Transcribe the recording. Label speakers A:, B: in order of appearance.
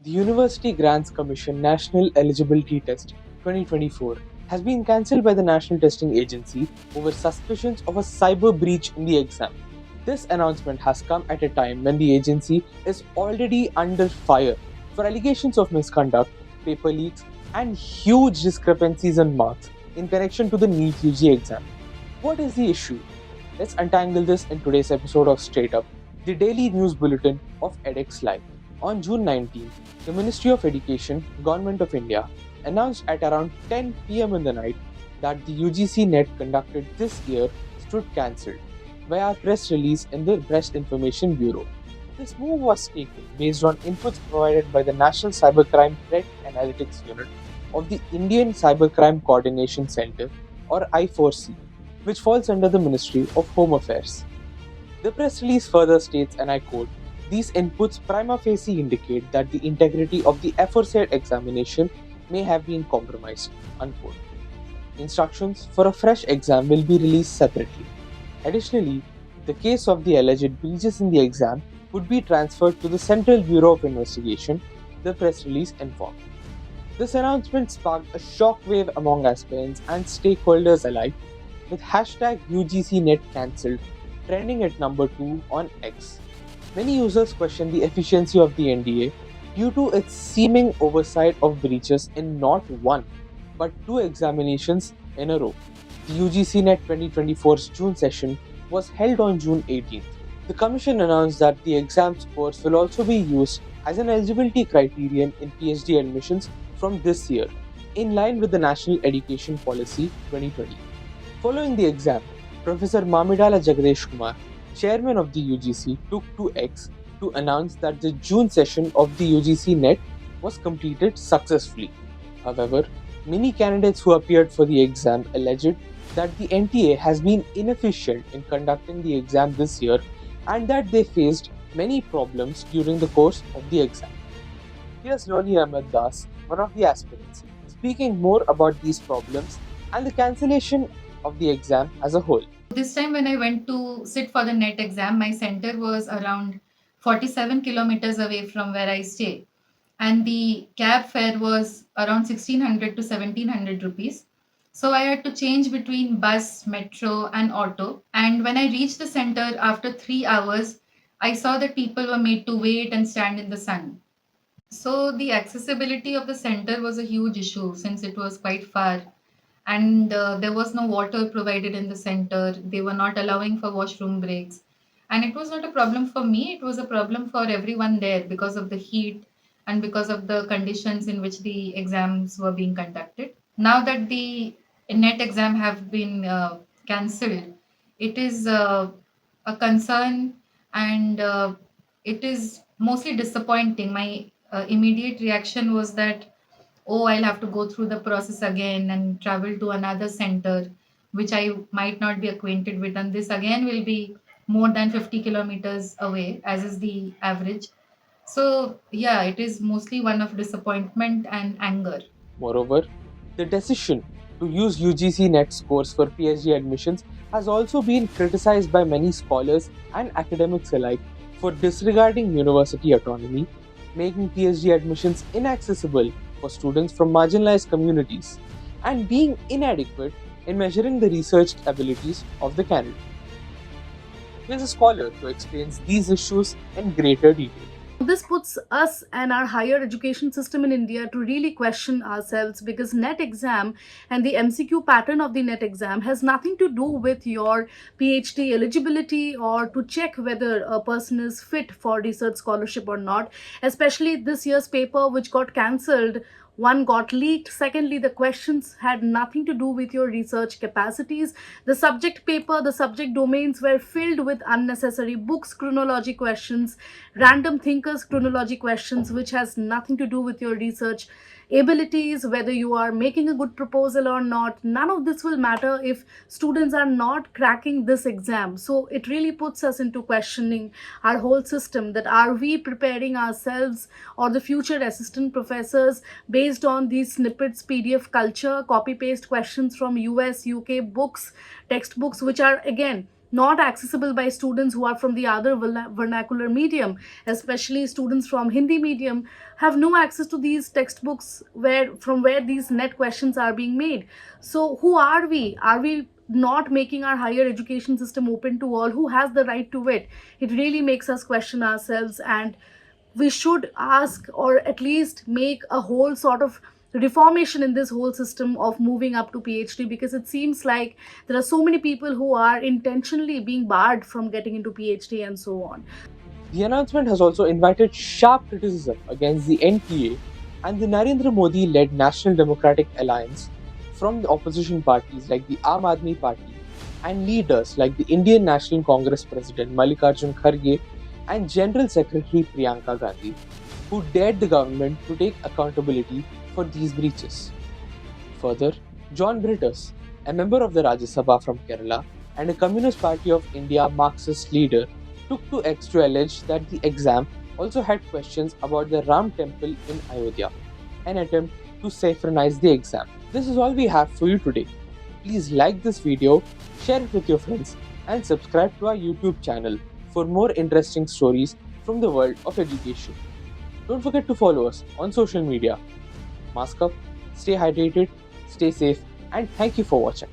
A: The University Grants Commission National Eligibility Test 2024 has been cancelled by the National Testing Agency over suspicions of a cyber breach in the exam. This announcement has come at a time when the agency is already under fire for allegations of misconduct, paper leaks, and huge discrepancies in marks in connection to the NEET UG exam. What is the issue? Let's untangle this in today's episode of Straight Up, the daily news bulletin of edX Live. On June 19th, the Ministry of Education, Government of India, announced at around 10 pm in the night that the UGC-NET conducted this year stood cancelled via a press release in the Press Information Bureau. This move was taken based on inputs provided by the National Cybercrime Threat Analytics Unit of the Indian Cybercrime Coordination Center, or I4C, which falls under the Ministry of Home Affairs. The press release further states, and I quote, "These inputs prima facie indicate that the integrity of the aforesaid examination may have been compromised." Unquote. Instructions for a fresh exam will be released separately. Additionally, the case of the alleged breaches in the exam would be transferred to the Central Bureau of Investigation, the press release informed. This announcement sparked a shockwave among aspirants and stakeholders alike, with hashtag UGC-NET cancelled trending at number 2 on X. Many users question the efficiency of the NDA due to its seeming oversight of breaches in not one, but 2 examinations in a row. The UGC-NET 2024's June session was held on June 18th. The Commission announced that the exam scores will also be used as an eligibility criterion in PhD admissions from this year, in line with the National Education Policy 2020. Following the exam, Professor Mamidala Jagadish Kumar, chairman of the UGC, took to X to announce that the June session of the UGC-NET was completed successfully. However, many candidates who appeared for the exam alleged that the NTA has been inefficient in conducting the exam this year and that they faced many problems during the course of the exam. Here's Loni Ahmed Das, one of the aspirants, speaking more about these problems and the cancellation of the exam as a whole.
B: This time when I went to sit for the NET exam, my center was around 47 kilometers away from where I stay. And the cab fare was around 1600 to 1700 rupees. So I had to change between bus, metro, and auto. And when I reached the center after 3 hours, I saw that people were made to wait and stand in the sun. So the accessibility of the center was a huge issue since it was quite far, and there was no water provided in the center. They were not allowing for washroom breaks, and it was not a problem for me, it was a problem for everyone there because of the heat and because of the conditions in which the exams were being conducted. Now that the NET exam have been cancelled, it is a concern, and it is mostly disappointing. My immediate reaction was that, oh, I'll have to go through the process again and travel to another center, which I might not be acquainted with. And this again will be more than 50 kilometers away, as is the average. So, yeah, it is mostly one of disappointment and anger.
A: Moreover, the decision to use UGC-NET scores for PhD admissions has also been criticized by many scholars and academics alike for disregarding university autonomy, making PhD admissions inaccessible for students from marginalized communities, and being inadequate in measuring the research abilities of the candidate. Here's a scholar who explains these issues in greater detail.
C: This puts us and our higher education system in India to really question ourselves, because NET exam and the MCQ pattern of the NET exam has nothing to do with your PhD eligibility or to check whether a person is fit for research scholarship or not. Especially this year's paper, which got cancelled, one got leaked. Secondly, the questions had nothing to do with your research capacities. The subject paper, the subject domains were filled with unnecessary books chronology questions, random thinkers chronology questions, which has nothing to do with your research abilities, whether you are making a good proposal or not. None of this will matter if students are not cracking this exam. So it really puts us into questioning our whole system, that are we preparing ourselves or the future assistant professors based on these snippets, PDF culture, copy paste questions from US, UK books, textbooks, which are again not accessible by students who are from the other vernacular medium, especially students from Hindi medium have no access to these textbooks where these net questions are being made. So who are we? Are we not making our higher education system open to all? Who has the right to it? It really makes us question ourselves, and we should ask, or at least make a whole sort of reformation in this whole system of moving up to PhD, because it seems like there are so many people who are intentionally being barred from getting into PhD and so on.
A: The announcement has also invited sharp criticism against the NTA and the Narendra Modi led National Democratic Alliance from the opposition parties like the Aam Aadmi Party and leaders like the Indian National Congress President Mallikarjun Kharge and General Secretary Priyanka Gandhi, who dared the government to take accountability for these breaches. Further, John Britus, a member of the Rajya Sabha from Kerala and a Communist Party of India Marxist leader, took to X to allege that the exam also had questions about the Ram temple in Ayodhya, an attempt to saffronize the exam. This is all we have for you today. Please like this video, share it with your friends, and subscribe to our YouTube channel for more interesting stories from the world of education. Don't forget to follow us on social media. Mask up, stay hydrated, stay safe, and thank you for watching.